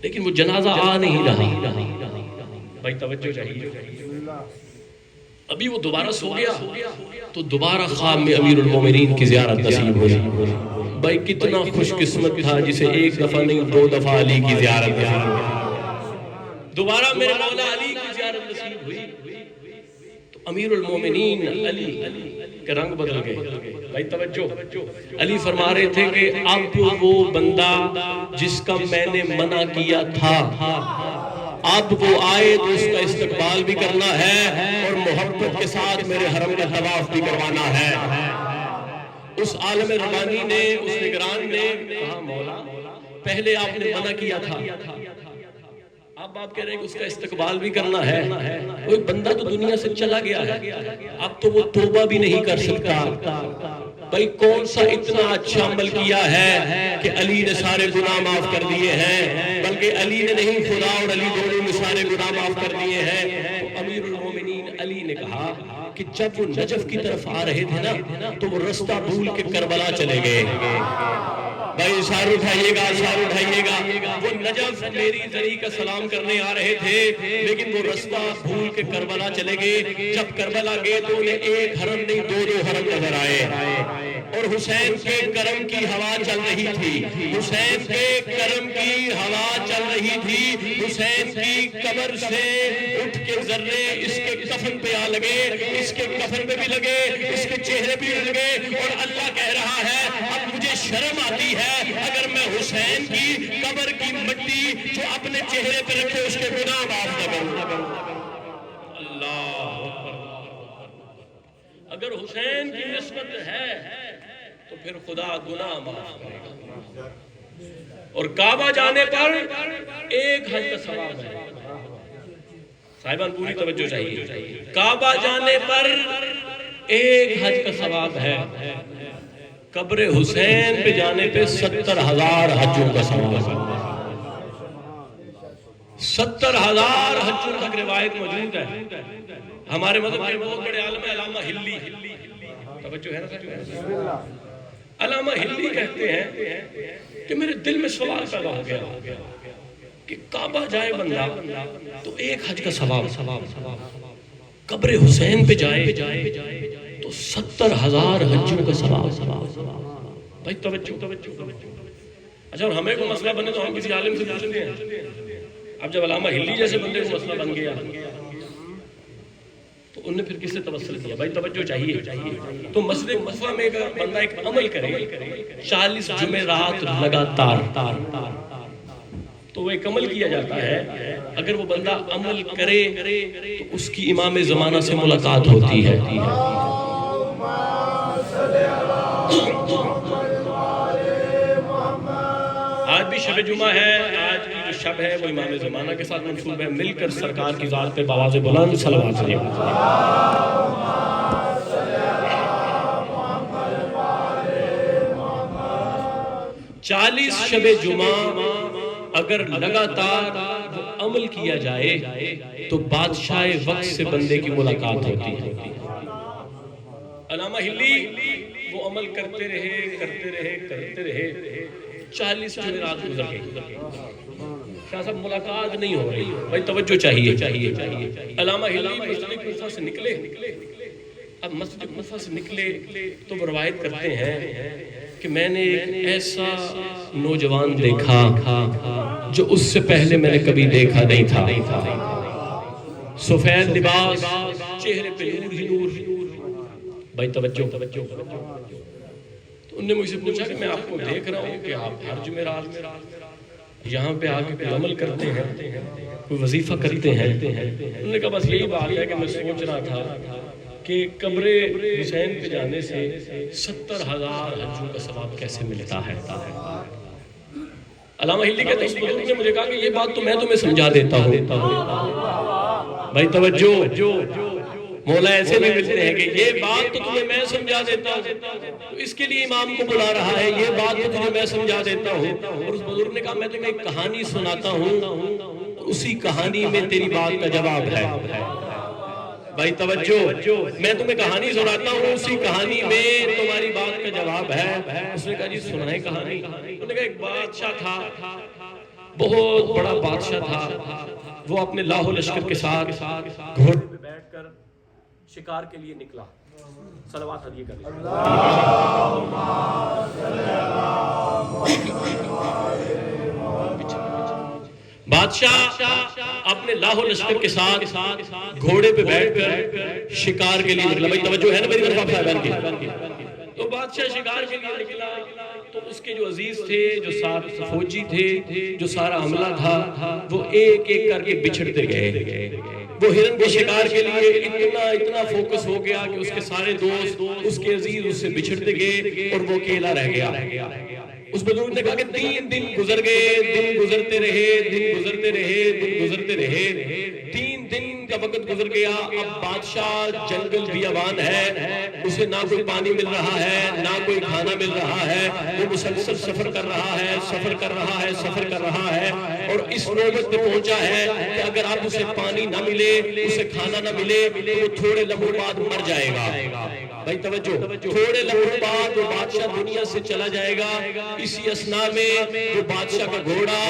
Speaker 1: لیکن وہ جنازہ آ نہیں رہا. بھائی توجہ چاہیے. ابھی وہ دوبارہ سو گیا تو دوبارہ خواب میں امیر المومنین کی زیارت نصیب ہوئی. بھائی کتنا خوش قسمت تھا جسے ایک دفعہ نہیں 2 دفعہ علی کی زیارت نصیب ہوئی. دوبارہ میرے مولا علی کی زیارت نصیب ہوئی تو امیر المومنین علی کے رنگ بدل گئے. بھائی توجہ, علی فرما رہے تھے کہ اب وہ بندہ جس کا میں نے منع کیا تھا اب وہ آئے تو اس کا استقبال بھی کرنا ہے اور محبت کے ساتھ میرے حرم کا طواف بھی کروانا ہے. اس عالم ربانی نے, اس نگران نے کہا مولا پہلے آپ نے منع کیا تھا, اب آپ کہہ رہے ہیں کہ اس کا استقبال بھی کرنا ہے. وہ بندہ تو دنیا سے چلا گیا ہے, اب تو وہ توبہ بھی نہیں کر سکتا. بھائی کون سا اتنا اچھا عمل کیا ہے کہ علی نے سارے گناہ معاف کر دیے ہیں, بلکہ علی نے نہیں خدا اور علی دونوں نے سارے گناہ معاف کر دیے ہیں. تو امیر المومنین علی نے کہا کہ جب وہ نجف کی طرف آ رہے تھے نا تو وہ رستہ بھول کے کربلا چلے گئے. بھائی سار اٹھائیے گا. وہ نجف میری زری کا سلام کرنے آ رہے تھے لیکن وہ رستہ بھول کے کربلا چلے گئے. جب کربلا گئے تو انہیں ایک حرم نہیں 2 حرم نظر آئے اور حسین کے کرم کی ہوا چل رہی تھی. حسین کے کرم کی ہوا چل رہی تھی. حسین کی قبر سے اٹھ کے ذرے اس کے کفن پہ آ لگے, اس کے کفن پہ بھی لگے, اس کے چہرے پہ بھی لگے. اور اللہ کہہ رہا ہے اب مجھے شرم آتی ہے اگر میں حسین کی قبر کی مٹی جو اپنے چہرے پہ رکھے اس کے گناہ معاف نہ کروں. اللہ اگر حسین کی نسبت ہے تو پھر خدا گناہ معاف کرے گا. اور کعبہ جانے پر ایک حج کا ثواب ہے. صاحبان پوری توجہ چاہیے. کعبہ جانے پر ایک حج کا ثواب ہے. قبر حسین پہ جانے پہ 70,000 حجوں کا ثواب ہے. 70,000 حجوں تک روایت موجود ہے. ہمارے مذہب کے بہت بڑے عالم علامہ ہلی, توجہ ہے نا, علامہ ہلی کہتے ہیں کہ میرے دل میں سوال پیدا ہو گیا کہ کعبہ جائے بندہ تو ایک حج کا ثواب, قبر حسین پہ جائے تو 70,000 حجوں کا ثواب. بھائی توجہ. اچھا اور ہمیں کو مسئلہ بنے تو ہم کسی عالم سے پوچھتے ہیں. اب جب علامہ ہلی جیسے بندے کو مسئلہ بن گیا تو انہوں نے پھر کس سے توسل کیا؟ بھائی توجہ چاہیے. تو مسجد کوفہ میں اگر بندہ ایک عمل کرے 40 جمعرات لگاتار، تو وہ ایک عمل کیا جاتا ہے. اگر وہ بندہ عمل کرے تو اس کی امام زمانہ سے ملاقات ہوتی ہے. آج بھی شب جمعہ ہے، آج کی جو شب ہے وہ امام زمانہ کے ساتھ منسوب ہے. مل کر سرکار کی ذات پہ بآواز بلند صلوات علیہ. 40 شب جمعہ اگر لگاتار وہ عمل کیا جائے تو بادشاہ وقت سے بندے کی ملاقات ہوتی ہے. علامہ ہلی وہ عمل کرتے رہے 40 جمعرات گزر گئی. شاہ صاحب ملاقات نہیں ہو رہی. بھائی توجہ چاہیے. علامہ ہلی مسجد کوفہ سے نکلے. اب مسجد کوفہ سے نکلے تو وہ روایت کرتے ہیں کہ میں نے ایک ایسا نوجوان دیکھا جو اس سے پہلے میں نے کبھی دیکھا نہیں تھا. سفید لباس، چہرے پہ نور ہی نور. بھائی توجہ. تو انہوں نے مجھ سے پوچھا کہ میں آپ کو دیکھ رہا ہوں کہ آپ ہر جمعرات یہاں پہ آ کے کوئی عمل کرتے ہیں، کوئی وظیفہ کرتے ہیں. انہوں نے کہا بس یہی بات ہے کہ میں سوچ رہا تھا کہ قبر حسین پہ جانے سے 70,000 حجوں کا ثواب کیسے ملتا ہے. علامہ ہلی کہتے ہیں اس بزرگ نے مجھے کہا کہ یہ بات تو میں تمہیں سمجھا دیتا ہوں. بھائی توجہ. مولا ایسے بھی ملتے ہیں کہ یہ بات تو تمہیں میں سمجھا دیتا ہوں، اس کے لیے امام کو بلا رہا ہے، یہ بات تو تمہیں میں سمجھا دیتا ہوں. اور اس بزرگ نے کہا میں تمہیں ایک کہانی سناتا ہوں، اسی کہانی میں تیری بات کا جواب ہے. بھائی توجہ. میں تمہیں کہانی سناتا ہوں، اسی کہانی میں تمہاری بات کا جواب ہے. اس نے کہا جی سنائیں کہانی. انہوں نے کہا ایک بادشاہ تھا، بہت بڑا بادشاہ تھا. وہ اپنے لاہو لشکر کے ساتھ گھوڑے پہ بیٹھ کر شکار کے لیے نکلا. صلوات ہدیہ کر لیں. بادشاہ اپنے لاہو لشکر کے ساتھ گھوڑے پہ بیٹھ کر شکار کے لیے نکلا. بھائی توجہ ہے نا میری طرف صاحبان کی. تو بادشاہ شکار کے لیے نکلا تو اس کے جو عزیز تھے، جو ساتھ فوجی تھے، جو سارا عملہ تھا، وہ ایک ایک کر کے بچھڑتے گئے. وہ ہرن کے شکار کے لیے اتنا فوکس ہو گیا کہ اس کے سارے دوست، اس کے عزیز اس سے بچھڑتے گئے اور وہ اکیلا رہ گیا. اس بزرگ نے کہا کہ 3 دن گزر گئے، دن گزرتے رہے. 3 دن کا وقت گزر گیا. اب بادشاہ جنگل بیابان ہے، اسے نہ کوئی پانی مل رہا ہے، نہ کوئی کھانا مل رہا ہے. وہ مسلسل سفر کر رہا ہے اور اس نوبت پہ پہنچا ہے کہ اگر آپ اسے پانی نہ ملے، اسے کھانا نہ ملے تو وہ تھوڑے لمحوں بعد مر جائے گا. بھائی توجہ. تھوڑے لمحوں بعد وہ بادشاہ دنیا سے چلا جائے گا. اسی اسنا میں وہ بادشاہ کا گھوڑا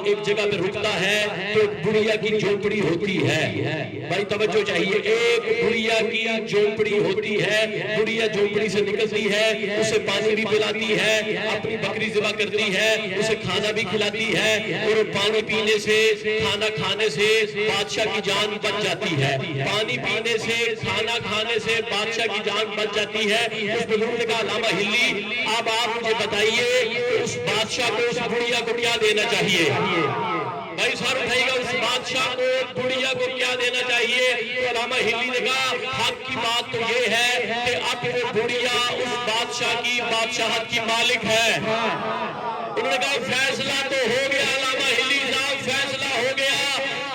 Speaker 1: ایک جگہ پہ رکتا ہے تو ایک بڑھیا کی جھونپڑی ہوتی ہے. بھائی توجہ چاہیے. ایک بڑھیا کی جھونپڑی ہوتی ہے. بڑھیا جھونپڑی سے نکلتی ہے، اسے پانی بھی پلاتی ہے، اپنی بکری ذبح کرتی ہے، اسے کھانا بھی کھلاتی ہے. اور پانی پینے سے، کھانا کھانے سے بادشاہ کی جان بچ جاتی ہے. پانی پینے سے، کھانا کھانے سے بادشاہ کی جان بچ جاتی ہے. اس بزرگ نے کہا علامہ ہلی اب آپ مجھے بتائیے کہ اس بادشاہ کو، اس بڑھیا کو کیا دینا چاہیے؟ بھائی سر اٹھائیے گا، اس بادشاہ کو، بڑھیا کو کیا دینا چاہیے؟ تو علامہ ہلی نے کہا حق کی بات تو یہ ہے کہ اب وہ بڑھیا اس بادشاہ کی بادشاہت کی مالک ہے. انہوں نے کہا فیصلہ تو ہو گیا علامہ ہلی صاحب، فیصلہ ہو گیا.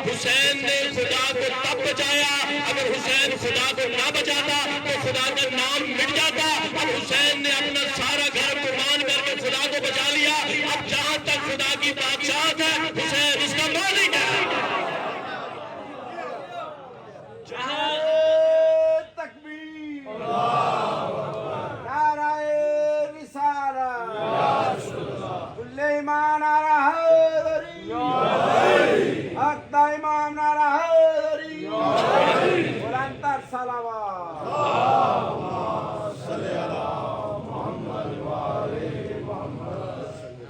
Speaker 1: حسین نے خدا کو تب بچایا، اگر حسین خدا کو نہ بچاتا تو خدا کا نام مٹ جاتا. اب حسین نے اپنا سارا گھر قربان کر کے خدا کو بچا لیا. اب جہاں تک خدا کی بادشاہت ہے، حسین اس کا مالک ہے. جہاں
Speaker 2: تکبیر، نعرہ رسالت، کل ایمان نعرہ حیدری، حق دا امام نعرہ حیدری، بلندتر صلوات.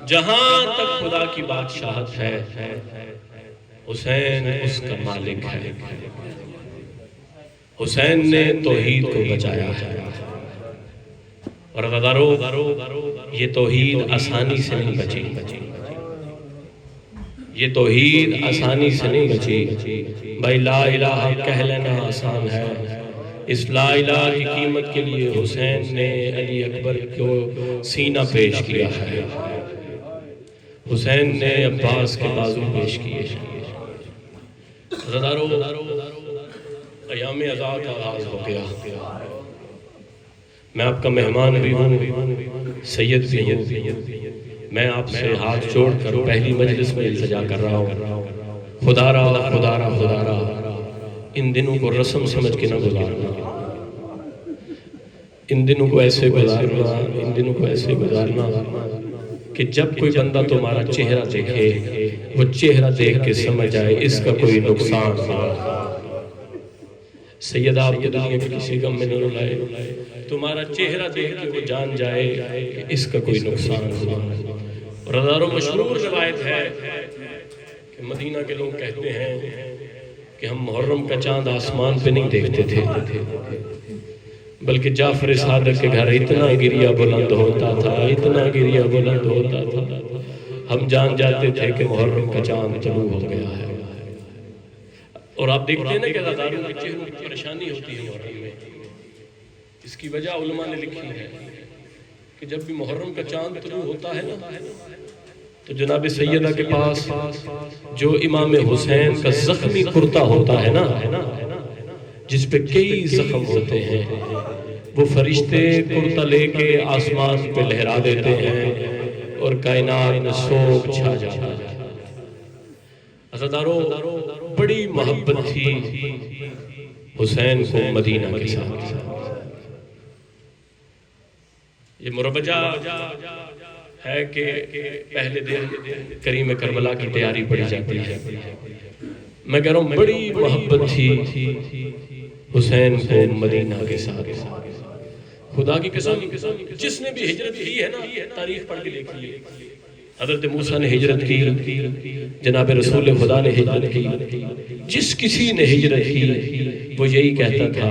Speaker 1: جہاں تک خدا کی بادشاہت ہے، حسین اس کا مالک ہے. حسین نے توحید کو بچایا ہے، اور غدارو یہ توحید آسانی سے نہیں بچی، یہ توحید آسانی سے نہیں بچی بھائی۔ لا الہ کہہ لینا آسان ہے، اس لا الہ کی قیمت کے لیے حسین نے علی اکبر کو سینہ پیش کیا ہے، حسین نے عباس کے بازو پیش کیے ہیں۔ غدارو ایام عزا کا آغاز ہو گیا، میں آپ کا مہمان بھی ہوں، سید بھی ہوں، میں آپ سے ہاتھ جوڑ کر پہلی مجلس میں التجا کر رہا ہوں، خدا را ان دنوں کو رسم سمجھ کے نہ گزارنا، ان دنوں کو ایسے گزارنا کہ جب کوئی بندہ تمہارا چہرہ دیکھے وہ چہرہ دیکھ کے سمجھ جائے اس کا کوئی نقصان نہ۔ سید آپ کے دنیا کے کسی غم میں نہ رلائے، تمہارا چہرہ دیکھ کے وہ جان جائے کہ اس کا کوئی نقصان ہوا۔ اور ہزاروں مشہور روایت ہے کہ مدینہ کے لوگ کہتے ہیں کہ ہم محرم کا چاند آسمان پہ نہیں دیکھتے تھے، بلکہ جعفر صادق کے گھر اتنا گریہ بلند ہوتا تھا، ہم جان جاتے تھے کہ محرم کا چاند طلوع ہو گیا ہے۔ اور آپ دیکھتے ہیں نا کہ ہزاروں کے چہروں کی پریشانی ہوتی ہے محرم میں، اس کی وجہ علماء نے لکھی ہے کہ جب بھی محرم کا چاند طلوع ہوتا ہے نا تو جناب سیدہ کے پاس جو امام حسین کا زخمی کرتا ہوتا ہے نا، جس پہ کئی زخم ہوتے ہیں، وہ فرشتے کرتا لے کے آسمان پہ لہرا دیتے ہیں اور کائنات میں سوگ چھا جاتا ہے۔ عزادارو بڑی محبت تھی حسین کو مدینہ کے ساتھ۔ یہ مروجہ ہے کہ پہلے دن کریم کربلا کی تیاری پڑی جاتی ہے۔ میں کہہ رہا ہوں بڑی محبت تھی حسین کو مدینہ کے ساتھ۔ خدا کی قسم جس نے بھی ہجرت کی ہے نا، تاریخ پڑھ کے دیکھیے، حضرت موسیٰ نے ہجرت کی، جناب رسول خدا نے ہجرت کی، جس کسی نے ہجرت کی وہ یہی کہتا تھا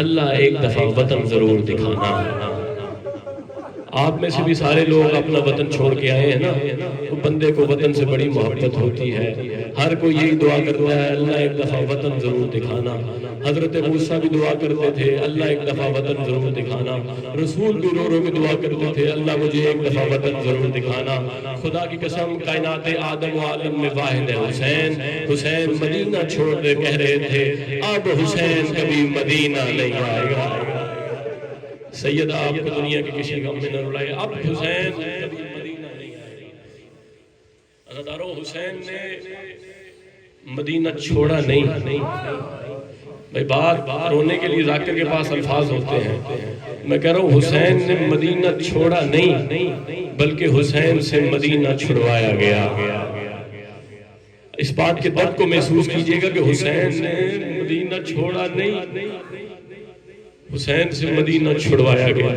Speaker 1: اللہ ایک دفعہ وطن ضرور دکھانا۔ آپ میں سے بھی سارے لوگ اپنا وطن چھوڑ کے آئے ہیں نا، تو بندے کو وطن سے بڑی محبت ہوتی ہے، ہر کوئی یہی دعا کرتا ہے اللہ ایک دفعہ وطن ضرور دکھانا۔ حضرت موسیٰ بھی دعا کرتے تھے اللہ ایک دفعہ وطن ضرور دکھانا، رسول بھی رو رو کے دعا کرتے تھے اللہ مجھے ایک دفعہ وطن ضرور دکھانا۔ خدا کی قسم کائنات آدم و عالم میں واحد ہے حسین۔ حسین مدینہ چھوڑ دے کہہ رہے تھے اب حسین کبھی مدینہ نہیں آئے گا۔ سیدہ آپ کو دنیا کے کسی غم میں نہ رلائے، اب حسین کبھی مدینہ نہیں آئے گا۔ عزادارو حسین نے مدینہ چھوڑا نہیں۔ بھائی بات رونے کے لیے ذاکر کے پاس الفاظ ہوتے ہیں، میں کہہ رہا ہوں حسین نے مدینہ چھوڑا نہیں بلکہ حسین سے مدینہ چھڑوایا گیا۔ اس بات کے درد کو محسوس کیجئے گا کہ حسین نے مدینہ چھوڑا نہیں، حسین سے مدینہ چھڑوایا گیا۔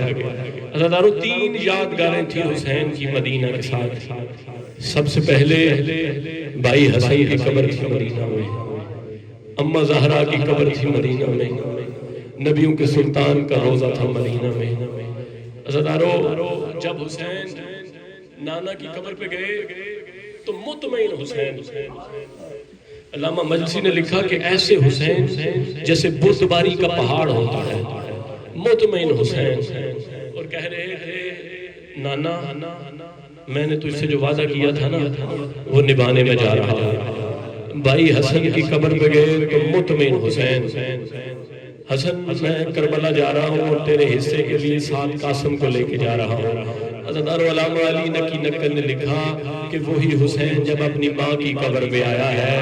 Speaker 1: عزادارو تین یادگاریں تھی حسین کی مدینہ کے ساتھ۔ سب سے پہلے بھائی حسن کی قبر تھی مدینہ میں، اماں زہرا کی قبر تھی مدینہ میں، نبیوں کے سلطان کا روضہ تھا مدینہ میں۔ عزادارو جب حسین نانا کی قبر پہ گئے تو مطمئن حسین، علامہ مجلسی نے لکھا کہ ایسے حسین جیسے بردباری کا پہاڑ ہوتا ہے، مطمئن حسین، اور کہہ رہے تھے نانا میں نے تجھ سے جو وعدہ کیا تھا نا وہ نبھانے میں جا رہا ہوں۔ بھائی حسن کی قبر پہ گئے تو مطمئن حسین، حسن میں کربلا جا رہا ہوں اور تیرے حصے کے لیے سات قاسم کو لے کے جا رہا ہوں۔ عزادار علامہ علی نقی نقل نے لکھا کہ وہی حسین جب اپنی ماں کی قبر پہ آیا ہے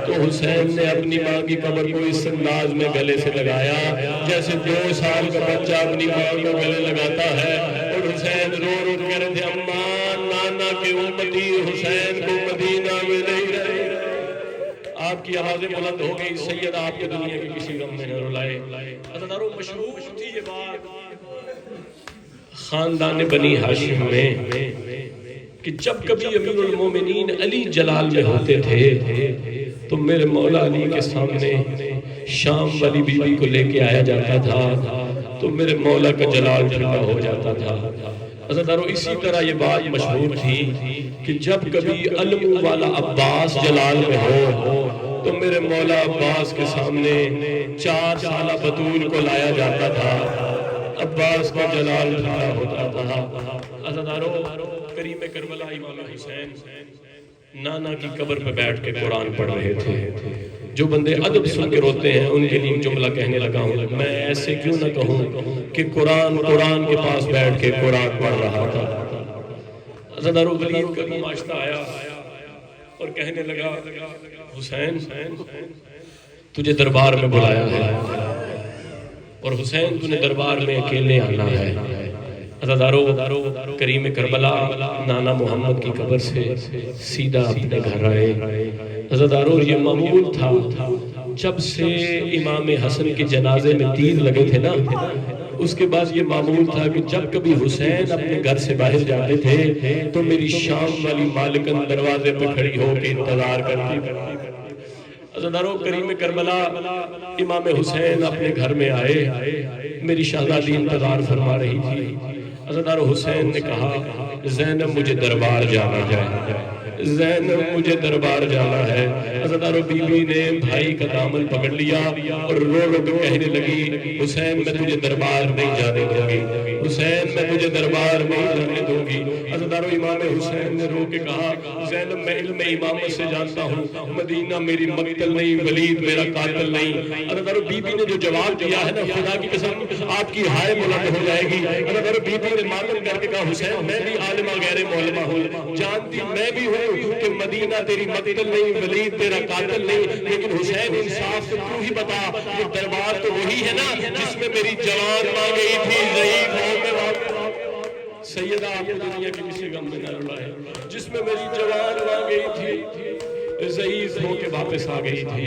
Speaker 1: تو حسین نے اپنی ماں کی قبر کو اس انداز میں گلے سے لگایا جیسے 2 سال کا بچہ اپنی ماں کو گلے لگاتا ہے، اور حسین رو رو کہہ رہے تھے اماں نانا کے امتی حسین کو مدینہ میں نہیں رہے۔ آپ کی آوازیں بلند ہو گئی، سیدہ آپ کے دنیا کے کسی غم میں نہ رلائے۔ عزاداروں مشہور تھی یہ بات خاندان بنی ہاشم میں کہ جب کبھی امیر المومنین علی جلال میں ہوتے تھے تو میرے مولا علی کے سامنے شام والی بیوی کو لے کے آیا جاتا تھا تو میرے مولا کا جلال ٹھنڈا ہو جاتا تھا۔ عزیزانو اسی طرح یہ بات مشہور تھی کہ جب کبھی علم والا عباس جلال میں ہو تو میرے مولا عباس کے سامنے 4 سالہ بطول کو لایا جاتا تھا، عباس کا جلال ٹھنڈا ہوتا تھا۔ عزیزانو کریم کربلا امام حسین نانا کی قبر پہ بیٹھ کے قرآن پڑھ رہے تھے۔ جو بندے ادب سن کے روتے ہیں ان کے لیے جملہ کہنے لگا ہوں، میں ایسے کیوں نہ کہوں کہ قرآن کے پاس بیٹھ کے قرآن پڑھ رہا تھا۔ عزیزانو ولید کا نمائشتہ آیا اور کہنے لگا حسین تجھے دربار میں بلایا ہے اور حسین تُو نے دربار میں اکیلے آنا ہے۔ عزیزانو کریم کربلا نانا محمد کی قبر سے سیدھا اپنے گھر آئے۔ عزیزانو یہ معمول تھا جب سے امام حسن کے جنازے میں تیر لگے تھے نا، اس کے بعد یہ معمول تھا کہ جب کبھی حسین اپنے گھر سے باہر جاتے تھے تو میری شام والی مالکن دروازے پہ کھڑی ہو کے انتظار کرتی تھی۔ عزیزانو کریم کربلا امام حسین اپنے گھر میں آئے، میری شہزادی انتظار فرما رہی تھی۔ عزیزانو حسین نے کہا زینب مجھے دربار جانا ہے، زینب مجھے دربار جانا ہے۔ عزیزانو بی بی نے بھائی کا دامن پکڑ لیا اور رو رو کے کہنے لگی حسین میں تجھے دربار نہیں جانے دوں گی، حسین میں تجھے دربار نہیں جانے دوں گی۔ عزیزانو امام حسین نے رو کے کہا زینب میں علم امامت سے جانتا ہوں، مدینہ میری مقتل نہیں، ولید میرا قاتل نہیں۔ عزیزانو بی بی نے جو جواب دیا ہے نا، خدا کی قسم آپ کی ہائے بلند ہو جائے گی۔ عزیزانو بی بی نے ماتم کر کے کہا حسین میں بھی عالمہ غیر مولمہ ہوں، جانتی میں بھی ہوں کہ مدینہ تیری مقتل نہیں، ولید تیرا قاتل نہیں، لیکن حسین انصاف سے تو ہی بتا کہ دربار تو وہی ہے نا جس میں میری جوان ماں گئی تھی ضعیف ہو کے واپس۔ سیدہ آپ کو دنیا کی کسی غم میں نہ رلائے، جس میں میری جوان ماں گئی تھی ضعیف ہو کے واپس آ گئی تھی۔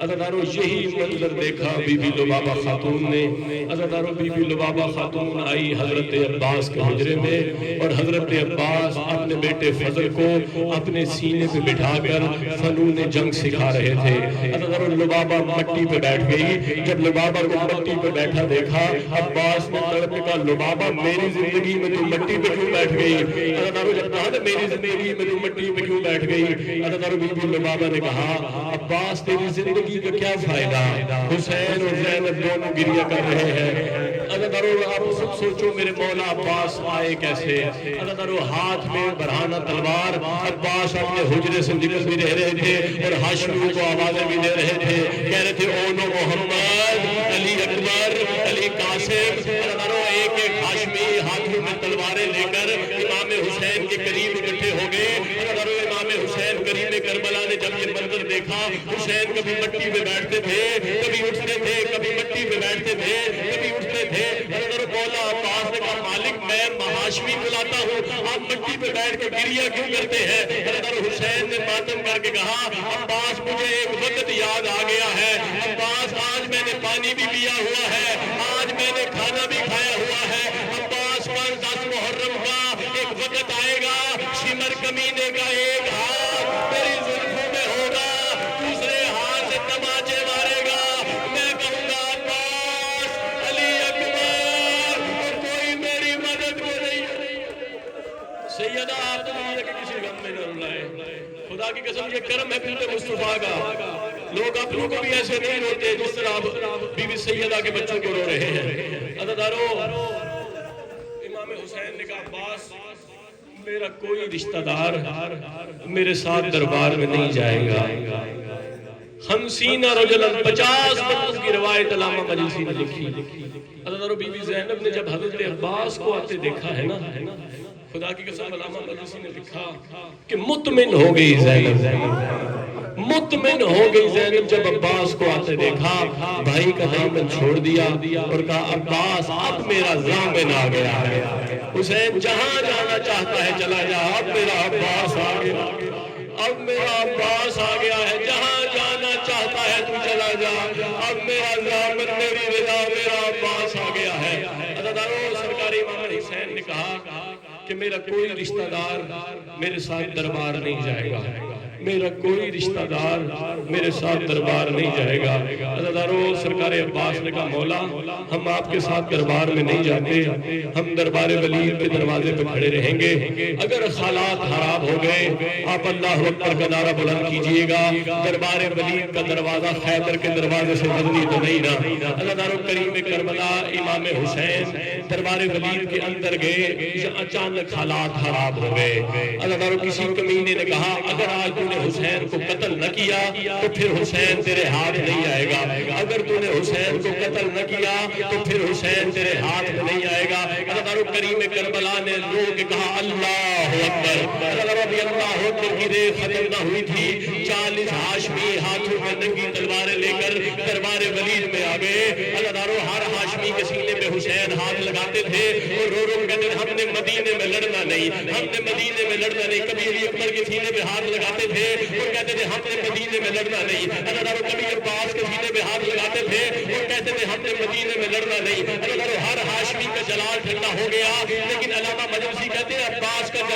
Speaker 1: عزیزانو یہی منظر دیکھا بی بی لبابہ خاتون نے۔ عزیزانو بی بی لبابہ خاتون آئی حضرت عباس کے حجرے میں اور حضرت عباس اپنے بیٹے فضل کو اپنے سینے پہ بٹھا کر فنون جنگ سکھا رہے تھے۔ عزیزانو لبابہ مٹی پہ بیٹھ گئی، جب لبابہ کو مٹی پہ بیٹھا دیکھا عباس نے تڑپ کہا لبابہ میری زندگی میں تو مٹی پہ کیوں بیٹھ گئی؟ عزیزانو جب کہا نا میری زندگی میں تو مٹی پہ کیوں بیٹھ گئی؟ عزیزانو بی بی لبابہ نے کہا عباس تیری زندگی کا کیا فائدہ، حسین اور زینب دونوں گریہ کر رہے ہیں۔ عزیزانو آپ سب سوچو میرے مولا عباس آئے کیسے؟ عزیزانو ہاتھ میں برہانہ تلوار، عباس اپنے حجرے سے نکل بھی رہے تھے اور ہاشمیوں کو آوازیں بھی دے رہے تھے، کہہ رہے تھے اونو محمد، علی اکبر، علی قاسم۔ عزیزانو ایک ایک ہاشمی ہاتھوں میں تلواریں لے کر امام حسین کے قریب اکٹھے ہو گئے۔ عزیزانو امام حسین کریم کربلا نے جب یہ منظر دیکھا، حسین کبھی مٹی پہ بیٹھتے تھے، کبھی اٹھتے تھے، کبھی مٹی پہ بیٹھتے تھے، کبھی اٹھتے تھے۔ حضرت مولا عباس نے کہا مالک میں ہاشمی بلاتا ہوں، آپ مٹی پہ بیٹھ کے گریہ کیوں کرتے ہیں؟ حضرت حسین نے ماتم کر کے کہا عباس مجھے ایک وقت یاد آ گیا ہے، عباس آج میں نے پانی بھی پیا ہوا ہے، آج میں نے کھانا بھی کھایا ہوا ہے۔ عباس 10 محرم کا ایک وقت آئے گا، شمر کمینے کا ایک ہاتھ میری زلفوں میں ہوگا، دوسرے ہاتھ سے تماچے مارے گا، میں کہوں گا عباس، علی اکبر، اور کوئی میری مدد کو نہیں کرے۔ سیدہ آپ دنیا کے کسی غم میں نہ رلائے، خدا کی قسم یہ کرم ہے پھر مصطفیٰ کا۔ لوگ اپنوں کو بھی ایسے نہیں روتے جس طرح بی بی سیدہ کے بچوں کو رو رہے ہیں۔ عزیزانو امام حسین نے کہا عباس میرا کوئی رشتہ دار میرے ساتھ دربار میں نہیں جائے گا۔ 50 رجلاً 50 مردوں کی روایت علامہ مجلسی نے لکھی۔ عزیزانو بی بی زینب نے جب حضرت عباس کو آتے دیکھا ہے نا، خدا کی قسم علامہ مجلسی نے لکھا کہ مطمئن ہو گئی زینب، مطمئن ہو گئی زینب جب عباس کو آتے دیکھا، بھائی کا دامن چھوڑ دیا اور کہا عباس اب میرا ضامن آ گیا ہے، حسین جہاں جانا چاہتا ہے چلا جا، اب میرا عباس آ گیا، اب میرا عباس آ گیا ہے، جہاں جانا چاہتا ہے تو چلا جا، اب میرا ضامن میری رضا میرا عباس آ گیا ہے۔ عزیزانو سرکار امام حسین نے کہا کہ میرا کوئی رشتہ دار میرے ساتھ دربار نہیں جائے گا، میرا کوئی رشتہ دار میرے ساتھ دربار نہیں جائے گا۔ عزیزانو سرکار عباس نے کہا مولا ہم آپ کے ساتھ دربار میں نہیں جاتے، ہم دربار ولید کے دروازے پہ کھڑے رہیں گے۔ اگر حالات خراب ہو گئے آپ اللہ اکبر کا نعرہ بلند کیجئے گا، دربار ولید کا دروازہ خیبر کے دروازے سے بدلی تو نہیں نا۔ عزیزانو کریم کربلا امام حسین دربار ولید کے اندر گئے، اچانک حالات خراب ہو گئے۔ عزیزانو کسی کمینے نے کہا اگر آج تو نے حسین کو قتل نہ کیا تو پھر حسین تیرے ہاتھ نہیں آئے گا، اگر تو نے حسین کو قتل نہ کیا تو پھر حسین تیرے ہاتھ میں نہیں آئے گا۔ عزیزانو کریم کربلا نے رو کے کہا اللہ اکبر۔ عزیزانو ابھی اللہ اکبر کی دیر ختم نہ ہوئی تھی، 40 ہاشمی ہاتھوں میں ننگی تلواریں لے کر دربار ولید میں آ گئے۔ عزیزانو ہر ہاشمی کے سینے پہ حسین ہاتھ لگاتے تھے اور رو رو کہتے تھے ہم نے مدینے میں لڑنا نہیں، ہم نے مدینے میں لڑنا نہیں۔ کبھی علی اکبر کے سینے پہ ہاتھ لگاتے تھے اور کہتے تھے ہم نے مدینے میں لڑنا نہیں۔ عزیزانو کبھی عباس کے سینے پہ ہاتھ لگاتے تھے اور کہتے تھے ہم نے مدینے میں لڑنا نہیں۔ عزیزانو ہر ہاشمی کا جلال ٹھنڈا ہو گیا، لیکن علامہ مجلسی کہتے ہیں عباس کا